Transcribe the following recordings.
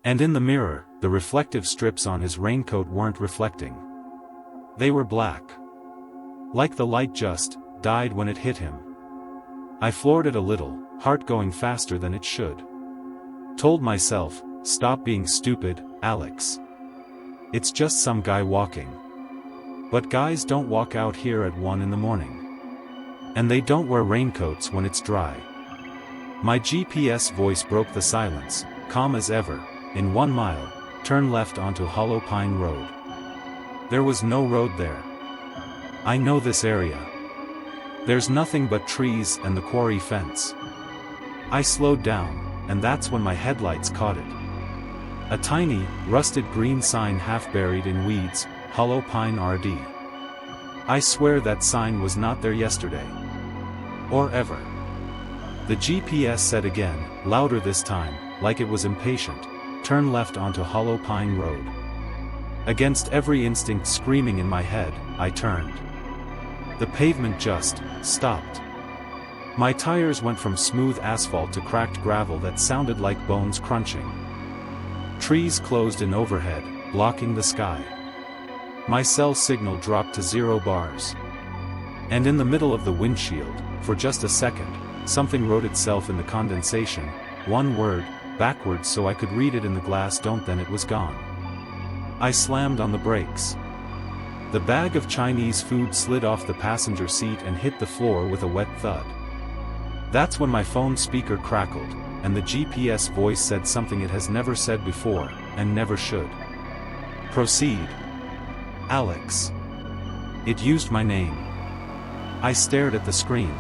And in the mirror, the reflective strips on his raincoat weren't reflecting. They were black. Like the light just died when it hit him. I floored it a little, heart going faster than it should. Told myself, stop being stupid, Alex. It's just some guy walking. But guys don't walk out here at 1 in the morning. And they don't wear raincoats when it's dry. My GPS voice broke the silence, calm as ever. In 1 mile, turn left onto Hollow Pine Road. There was no road there. I know this area. There's nothing but trees and the quarry fence. I slowed down, and that's when my headlights caught it. A tiny, rusted green sign half buried in weeds, Hollow Pine RD. I swear that sign was not there yesterday. Or ever. The GPS said again, louder this time, like it was impatient, turn left onto Hollow Pine Road. Against every instinct screaming in my head, I turned. The pavement just stopped. My tires went from smooth asphalt to cracked gravel that sounded like bones crunching. Trees closed in overhead, blocking the sky. My cell signal dropped to 0 bars. And in the middle of the windshield, for just a second, something wrote itself in the condensation, one word, backwards so I could read it in the glass. Don't. Then it was gone. I slammed on the brakes. The bag of Chinese food slid off the passenger seat and hit the floor with a wet thud. That's when my phone speaker crackled, and the GPS voice said something it has never said before, and never should. Proceed. Alex. It used my name. I stared at the screen.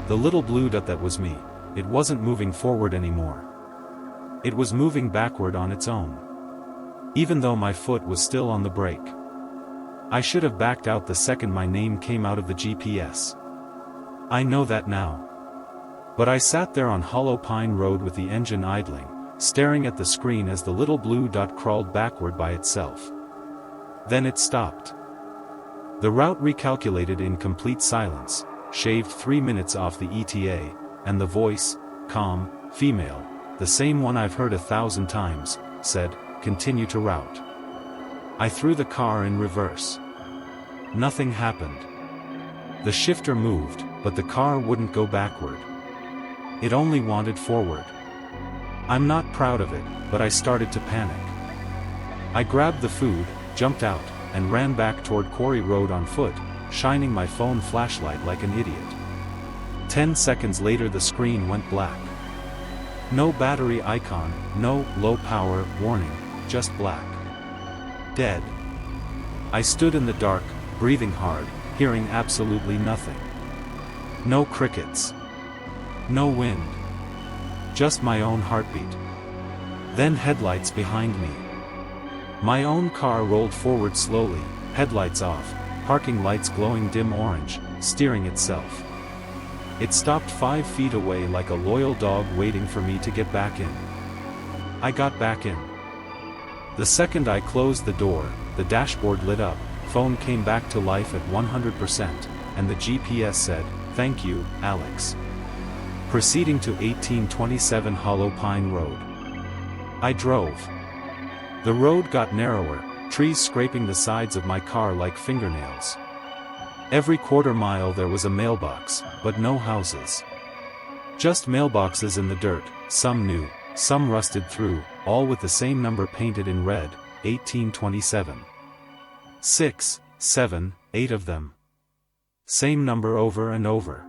The little blue dot that was me, it wasn't moving forward anymore. It was moving backward on its own. Even though my foot was still on the brake. I should have backed out the second my name came out of the GPS. I know that now. But I sat there on Hollow Pine Road with the engine idling, staring at the screen as the little blue dot crawled backward by itself. Then it stopped. The route recalculated in complete silence, shaved 3 minutes off the ETA, and the voice, calm, female, the same one I've heard 1,000 times, said, continue to route. I threw the car in reverse. Nothing happened. The shifter moved, but the car wouldn't go backward. It only wanted forward. I'm not proud of it, but I started to panic. I grabbed the food, jumped out, and ran back toward Quarry Road on foot, shining my phone flashlight like an idiot. 10 seconds later the screen went black. No battery icon, no low power warning, just black. Dead. I stood in the dark, breathing hard, hearing absolutely nothing. No crickets. No wind. Just my own heartbeat. Then headlights behind me. My own car rolled forward slowly, headlights off, parking lights glowing dim orange, steering itself. It stopped 5 feet away like a loyal dog waiting for me to get back in. I got back in. The second I closed the door, the dashboard lit up, phone came back to life at 100%, and the GPS said, thank you, Alex. Proceeding to 1827 Hollow Pine Road. I drove. The road got narrower, trees scraping the sides of my car like fingernails. Every quarter mile there was a mailbox, but no houses. Just mailboxes in the dirt, some new, some rusted through, all with the same number painted in red, 1827. 6, 7, 8 of them. Same number over and over.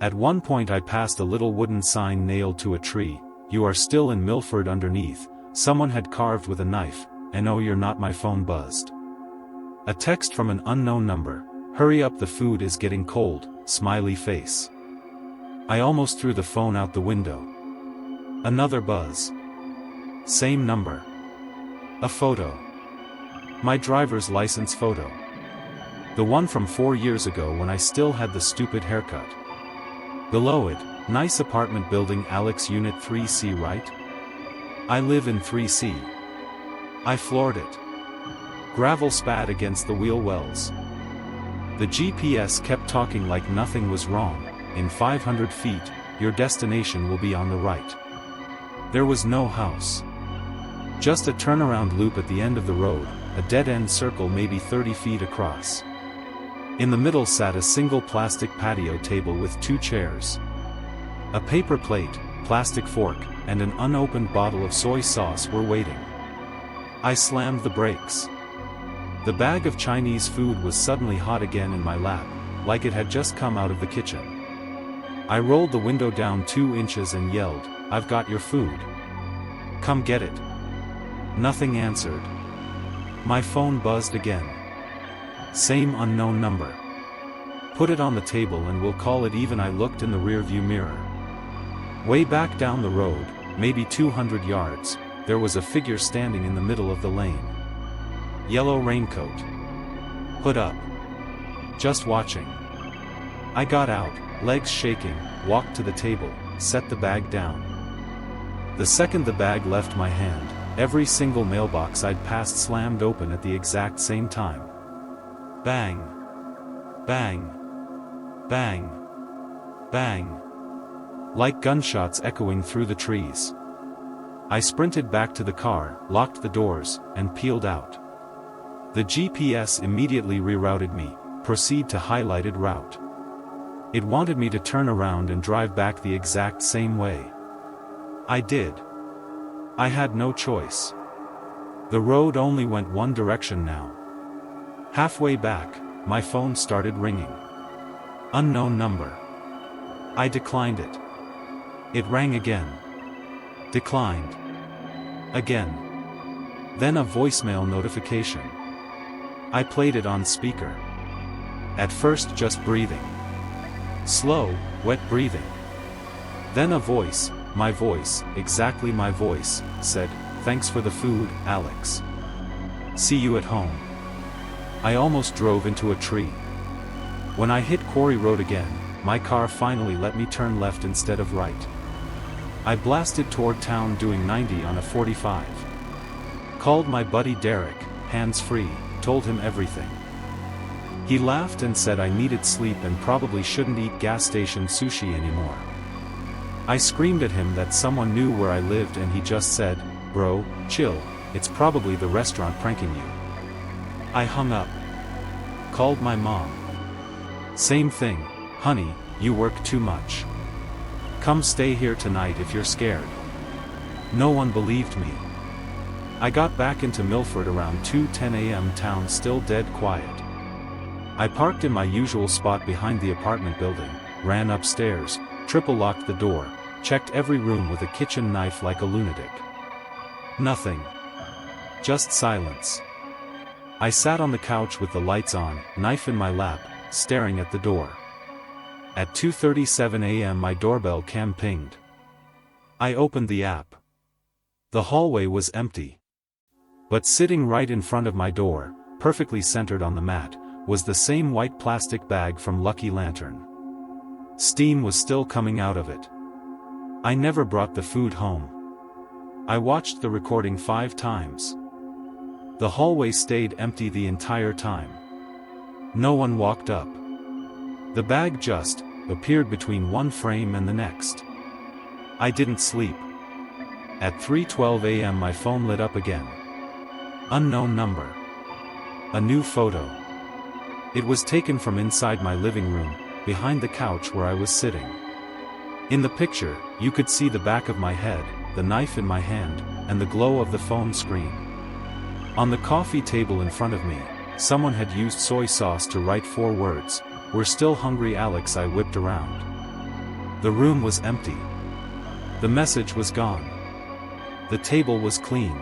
At one point I passed a little wooden sign nailed to a tree, you are still in Milford. Underneath, someone had carved with a knife, and oh you're not. My phone buzzed. A text from an unknown number, hurry up the food is getting cold, smiley face. I almost threw the phone out the window. Another buzz. Same number. A photo. My driver's license photo. The one from 4 years ago when I still had the stupid haircut. Below it, nice apartment building Alex Unit 3C right? I live in 3C. I floored it. Gravel spat against the wheel wells. The GPS kept talking like nothing was wrong. In 500 feet, your destination will be on the right. There was no house. Just a turnaround loop at the end of the road, a dead-end circle maybe 30 feet across. In the middle sat a single plastic patio table with 2 chairs. A paper plate, plastic fork, and an unopened bottle of soy sauce were waiting. I slammed the brakes. The bag of Chinese food was suddenly hot again in my lap, like it had just come out of the kitchen. I rolled the window down 2 inches and yelled, "I've got your food. Come get it." Nothing answered. My phone buzzed again. Same unknown number. Put it on the table and we'll call it even. I looked in the rearview mirror. Way back down the road, maybe 200 yards, there was a figure standing in the middle of the lane. Yellow raincoat. Hood up. Just watching. I got out, legs shaking, walked to the table, set the bag down. The second the bag left my hand, every single mailbox I'd passed slammed open at the exact same time. Bang. Bang. Bang. Bang. Like gunshots echoing through the trees. I sprinted back to the car, locked the doors, and peeled out. The GPS immediately rerouted me, proceed to highlighted route. It wanted me to turn around and drive back the exact same way. I did. I had no choice. The road only went one direction now. Halfway back, my phone started ringing. Unknown number. I declined it. It rang again. Declined. Again. Then a voicemail notification. I played it on speaker. At first just breathing. Slow, wet breathing. Then a voice, my voice, exactly my voice, said, "Thanks for the food, Alex. See you at home." I almost drove into a tree. When I hit Quarry Road again, my car finally let me turn left instead of right. I blasted toward town doing 90 on a 45. Called my buddy Derek, hands-free, told him everything. He laughed and said I needed sleep and probably shouldn't eat gas station sushi anymore. I screamed at him that someone knew where I lived and he just said, "Bro, chill, it's probably the restaurant pranking you." I hung up. Called my mom. Same thing, "Honey, you work too much. Come stay here tonight if you're scared." No one believed me. I got back into Milford around 2:10 a.m. Town still dead quiet. I parked in my usual spot behind the apartment building, ran upstairs, triple-locked the door, checked every room with a kitchen knife like a lunatic. Nothing. Just silence. I sat on the couch with the lights on, knife in my lap, staring at the door. At 2:37 a.m. my doorbell cam pinged. I opened the app. The hallway was empty. But sitting right in front of my door, perfectly centered on the mat, was the same white plastic bag from Lucky Lantern. Steam was still coming out of it. I never brought the food home. I watched the recording 5 times. The hallway stayed empty the entire time. No one walked up. The bag just appeared between one frame and the next. I didn't sleep. At 3:12 a.m. my phone lit up again. Unknown number. A new photo. It was taken from inside my living room, behind the couch where I was sitting. In the picture, you could see the back of my head, the knife in my hand, and the glow of the phone screen. On the coffee table in front of me, someone had used soy sauce to write 4 words, "We're still hungry, Alex." I whipped around. The room was empty. The message was gone. The table was clean.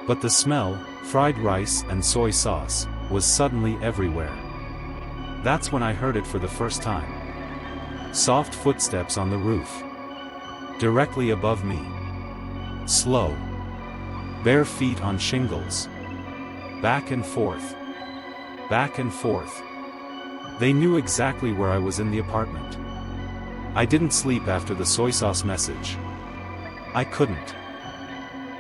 But the smell, fried rice and soy sauce, was suddenly everywhere. That's when I heard it for the first time. Soft footsteps on the roof. Directly above me. Slow. Bare feet on shingles. Back and forth. Back and forth. They knew exactly where I was in the apartment. I didn't sleep after the soy sauce message. I couldn't.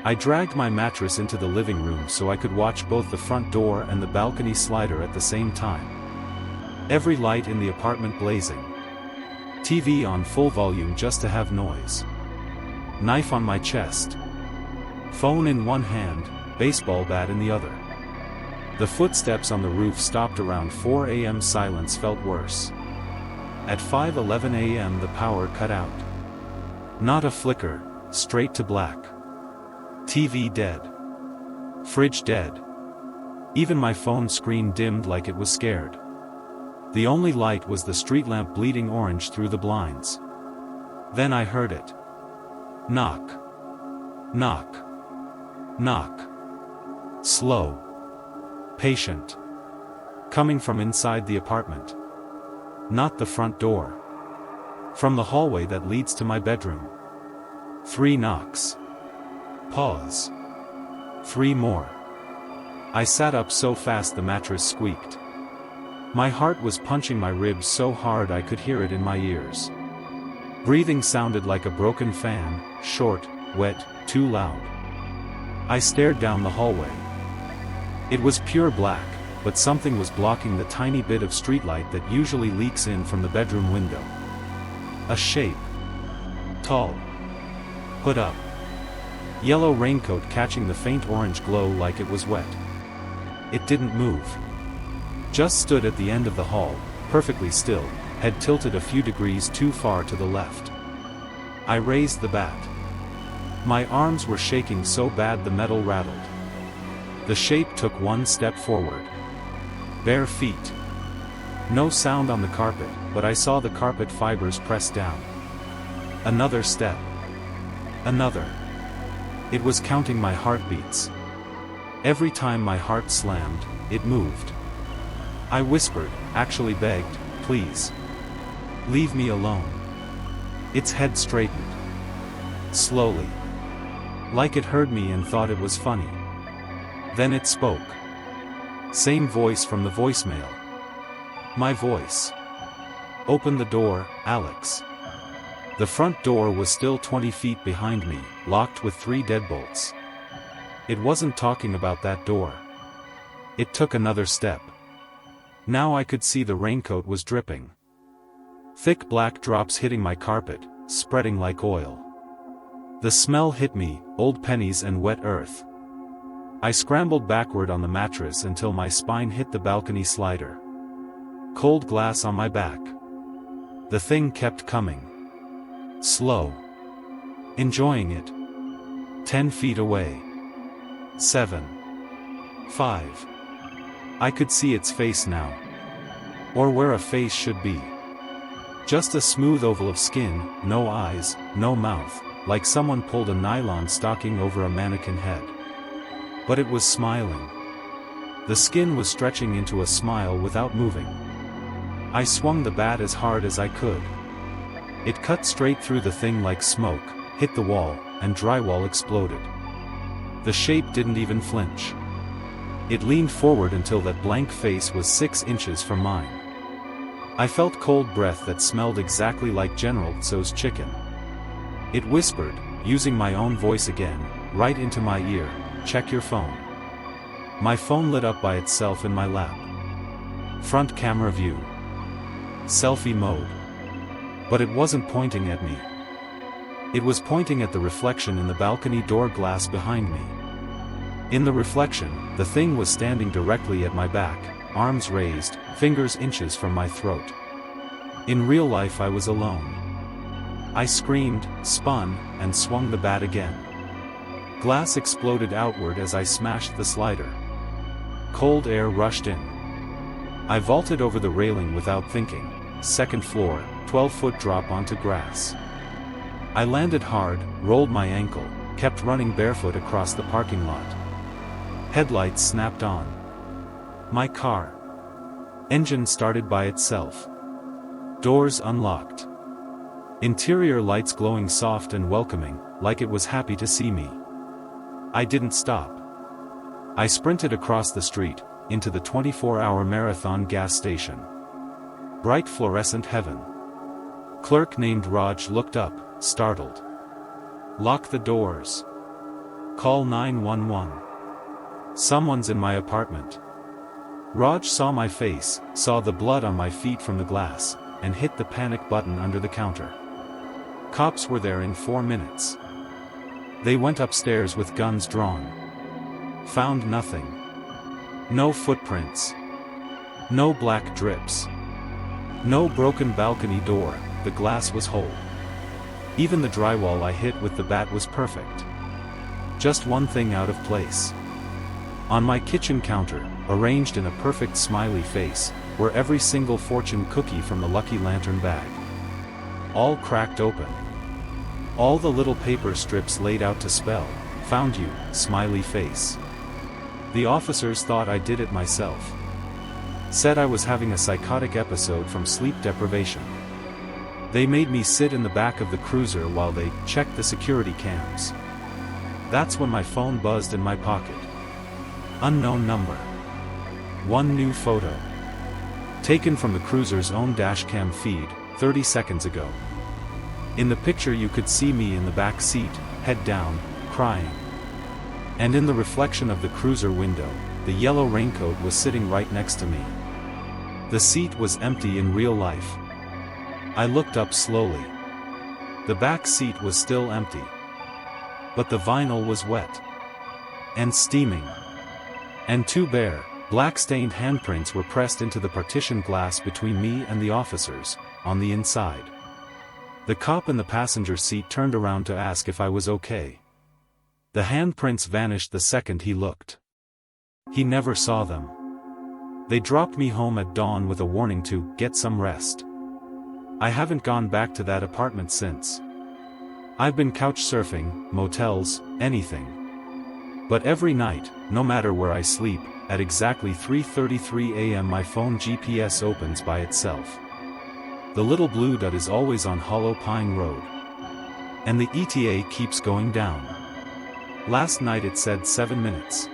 I dragged my mattress into the living room so I could watch both the front door and the balcony slider at the same time. Every light in the apartment blazing. TV on full volume just to have noise. Knife on my chest. Phone in one hand, baseball bat in the other. The footsteps on the roof stopped around 4 a.m. Silence felt worse. At 5:11 a.m. the power cut out. Not a flicker, straight to black. TV dead. Fridge dead. Even my phone screen dimmed like it was scared. The only light was the street lamp bleeding orange through the blinds. Then I heard it. Knock. Knock. Knock. Slow. Patient. Coming from inside the apartment. Not the front door. From the hallway that leads to my bedroom. 3 knocks. Pause. 3 more. I sat up so fast the mattress squeaked. My heart was punching my ribs so hard I could hear it in my ears. Breathing sounded like a broken fan, short, wet, too loud. I stared down the hallway. It was pure black, but something was blocking the tiny bit of streetlight that usually leaks in from the bedroom window. A shape. Tall. Hood up. Yellow raincoat catching the faint orange glow like it was wet. It didn't move. Just stood at the end of the hall, perfectly still, head tilted a few degrees too far to the left. I raised the bat. My arms were shaking so bad the metal rattled. The shape took 1 step forward. Bare feet. No sound on the carpet, but I saw the carpet fibers press down. Another step. Another. It was counting my heartbeats. Every time my heart slammed, it moved. I whispered, actually begged, please. Leave me alone. Its head straightened. Slowly. Like it heard me and thought it was funny. Then it spoke. Same voice from the voicemail. My voice. Open the door, Alex. The front door was still 20 feet behind me, locked with 3 deadbolts. It wasn't talking about that door. It took another step. Now I could see the raincoat was dripping. Thick black drops hitting my carpet, spreading like oil. The smell hit me, old pennies and wet earth. I scrambled backward on the mattress until my spine hit the balcony slider. Cold glass on my back. The thing kept coming. Slow. Enjoying it. 10 feet away. 7. 5. I could see its face now. Or where a face should be. Just a smooth oval of skin, no eyes, no mouth, like someone pulled a nylon stocking over a mannequin head. But it was smiling. The skin was stretching into a smile without moving. I swung the bat as hard as I could. It cut straight through the thing like smoke, hit the wall, and drywall exploded. The shape didn't even flinch. It leaned forward until that blank face was 6 inches from mine. I felt cold breath that smelled exactly like General Tso's chicken. It whispered, using my own voice again, right into my ear, check your phone. My phone lit up by itself in my lap. Front camera view. Selfie mode. But it wasn't pointing at me. It was pointing at the reflection in the balcony door glass behind me. In the reflection, the thing was standing directly at my back, arms raised, fingers inches from my throat. In real life I was alone. I screamed, spun, and swung the bat again. Glass exploded outward as I smashed the slider. Cold air rushed in. I vaulted over the railing without thinking. 2nd floor, 12-foot drop onto grass. I landed hard, rolled my ankle, kept running barefoot across the parking lot. Headlights snapped on. My car. Engine started by itself. Doors unlocked. Interior lights glowing soft and welcoming, like it was happy to see me. I didn't stop. I sprinted across the street, into the 24-hour Marathon gas station. Bright fluorescent heaven. Clerk named Raj looked up, startled. Lock the doors. Call 911. Someone's in my apartment. Raj saw my face, saw the blood on my feet from the glass, and hit the panic button under the counter. Cops were there in 4 minutes. They went upstairs with guns drawn. Found nothing. No footprints. No black drips. No broken balcony door, the glass was whole. Even the drywall I hit with the bat was perfect. Just one thing out of place. On my kitchen counter, arranged in a perfect smiley face, were every single fortune cookie from the Lucky Lantern bag. All cracked open. All the little paper strips laid out to spell, "Found you, smiley face." The officers thought I did it myself. Said I was having a psychotic episode from sleep deprivation. They made me sit in the back of the cruiser while they checked the security cams. That's when my phone buzzed in my pocket. Unknown number. One new photo. Taken from the cruiser's own dashcam feed, 30 seconds ago. In the picture you could see me in the back seat, head down, crying. And in the reflection of the cruiser window, the yellow raincoat was sitting right next to me. The seat was empty in real life. I looked up slowly. The back seat was still empty. But the vinyl was wet. And steaming. And two bare, black-stained handprints were pressed into the partition glass between me and the officers, on the inside. The cop in the passenger seat turned around to ask if I was okay. The handprints vanished the second he looked. He never saw them. They dropped me home at dawn with a warning to get some rest. I haven't gone back to that apartment since. I've been couch surfing, motels, anything. But every night, no matter where I sleep, at exactly 3:33 a.m. my phone GPS opens by itself. The little blue dot is always on Hollow Pine Road. And the ETA keeps going down. Last night it said 7 minutes.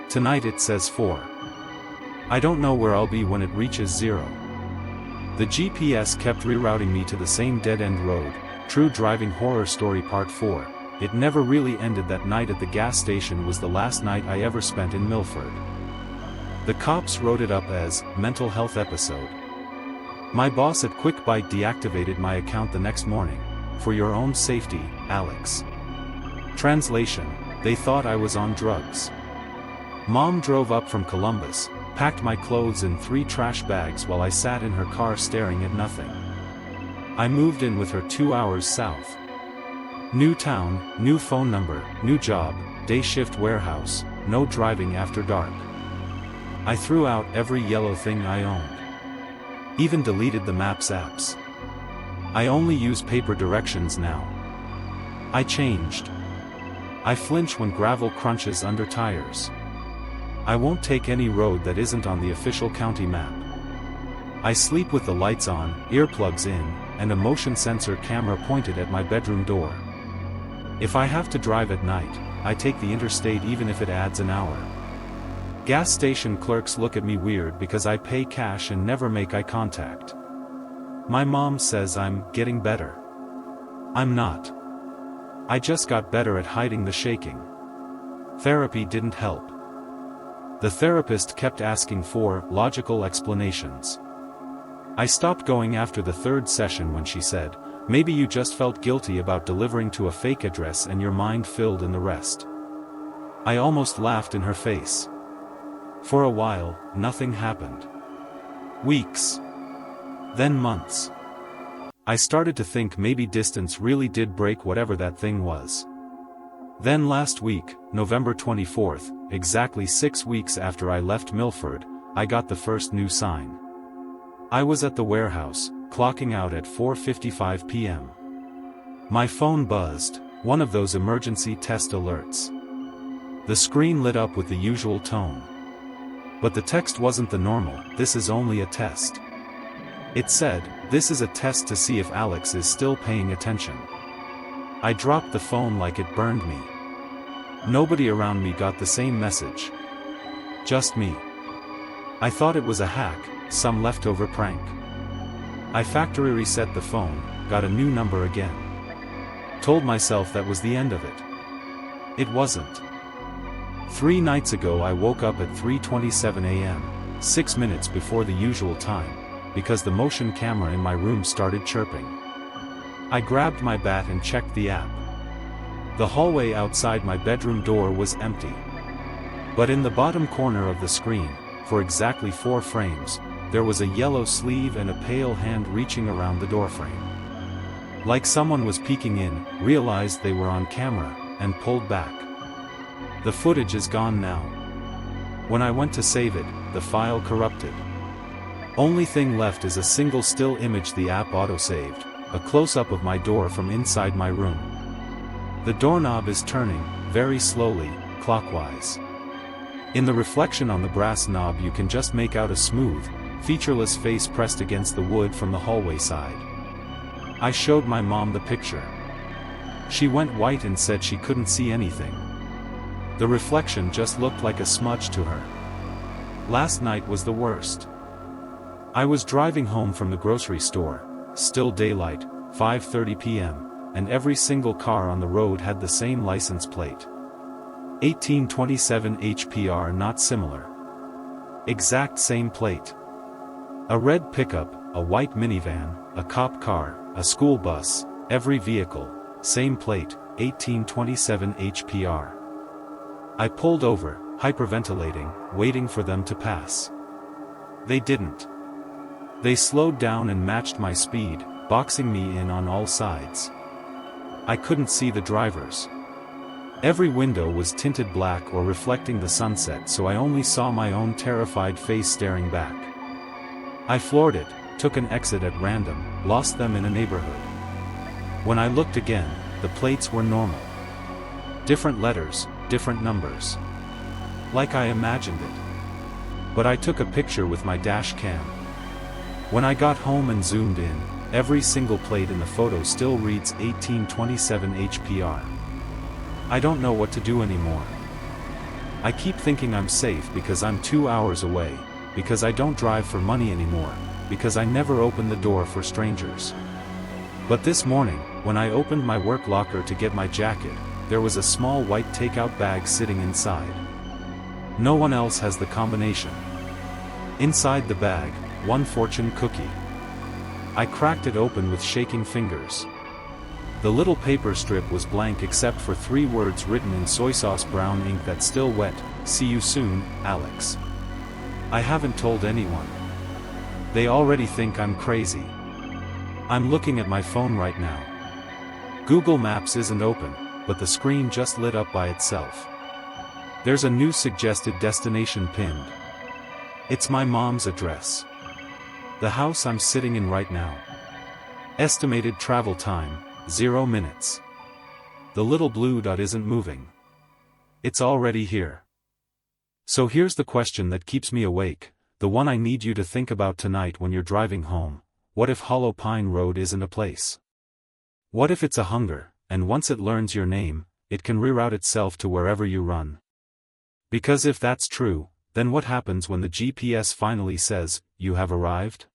Tonight it says 4. I don't know where I'll be when it reaches 0. The GPS kept rerouting me to the same dead-end road. True driving horror story part 4. It never really ended. That night at the gas station was the last night I ever spent in Milford. The cops wrote it up as mental health episode. My boss at Quick Bite deactivated my account the next morning. For your own safety, Alex. Translation: they thought I was on drugs. Mom drove up from Columbus, packed my clothes in 3 trash bags while I sat in her car staring at nothing. I moved in with her 2 hours south. New town, new phone number, new job, day shift warehouse, no driving after dark. I threw out every yellow thing I owned. Even deleted the Maps apps. I only use paper directions now. I changed. I flinch when gravel crunches under tires. I won't take any road that isn't on the official county map. I sleep with the lights on, earplugs in, and a motion sensor camera pointed at my bedroom door. If I have to drive at night, I take the interstate even if it adds an hour. Gas station clerks look at me weird because I pay cash and never make eye contact. My mom says I'm getting better. I'm not. I just got better at hiding the shaking. Therapy didn't help. The therapist kept asking for logical explanations. I stopped going after the 3rd session when she said, "Maybe you just felt guilty about delivering to a fake address and your mind filled in the rest." I almost laughed in her face. For a while, nothing happened. Weeks. Then months. I started to think maybe distance really did break whatever that thing was. Then last week, November 24th, exactly 6 weeks after I left Milford, I got the first new sign. I was at the warehouse, clocking out at 4:55 p.m. My phone buzzed, one of those emergency test alerts. The screen lit up with the usual tone. But the text wasn't the normal, "This is only a test." It said, "This is a test to see if Alex is still paying attention." I dropped the phone like it burned me. Nobody around me got the same message. Just me. I thought it was a hack, some leftover prank. I factory reset the phone, got a new number again. Told myself that was the end of it. It wasn't. 3 nights ago I woke up at 3:27 a.m., 6 minutes before the usual time, because the motion camera in my room started chirping. I grabbed my bat and checked the app. The hallway outside my bedroom door was empty. But in the bottom corner of the screen, for exactly 4 frames, there was a yellow sleeve and a pale hand reaching around the doorframe. Like someone was peeking in, realized they were on camera, and pulled back. The footage is gone now. When I went to save it, the file corrupted. Only thing left is a single still image the app auto-saved, a close-up of my door from inside my room. The doorknob is turning, very slowly, clockwise. In the reflection on the brass knob you can just make out a smooth, featureless face pressed against the wood from the hallway side. I showed my mom the picture. She went white and said she couldn't see anything. The reflection just looked like a smudge to her. Last night was the worst. I was driving home from the grocery store, still daylight, 5:30 p.m., and every single car on the road had the same license plate. 1827 HPR, not similar. Exact same plate. A red pickup, a white minivan, a cop car, a school bus, every vehicle, same plate, 1827 HPR. I pulled over, hyperventilating, waiting for them to pass. They didn't. They slowed down and matched my speed, boxing me in on all sides. I couldn't see the drivers. Every window was tinted black or reflecting the sunset, so I only saw my own terrified face staring back. I floored it, took an exit at random, lost them in a neighborhood. When I looked again, the plates were normal. Different letters, different numbers. Like I imagined it. But I took a picture with my dash cam. When I got home and zoomed in, every single plate in the photo still reads 1827 HPR. I don't know what to do anymore. I keep thinking I'm safe because I'm 2 hours away, because I don't drive for money anymore, because I never open the door for strangers. But this morning, when I opened my work locker to get my jacket, there was a small white takeout bag sitting inside. No one else has the combination. Inside the bag, one fortune cookie. I cracked it open with shaking fingers. The little paper strip was blank except for 3 words written in soy sauce brown ink that's still wet: "See you soon, Alex." I haven't told anyone. They already think I'm crazy. I'm looking at my phone right now. Google Maps isn't open, but the screen just lit up by itself. There's a new suggested destination pinned. It's my mom's address. The house I'm sitting in right now. Estimated travel time, 0 minutes. The little blue dot isn't moving. It's already here. So here's the question that keeps me awake, the one I need you to think about tonight when you're driving home. What if Hollow Pine Road isn't a place? What if it's a hunger, and once it learns your name, it can reroute itself to wherever you run? Because if that's true, then what happens when the GPS finally says, "You have arrived"?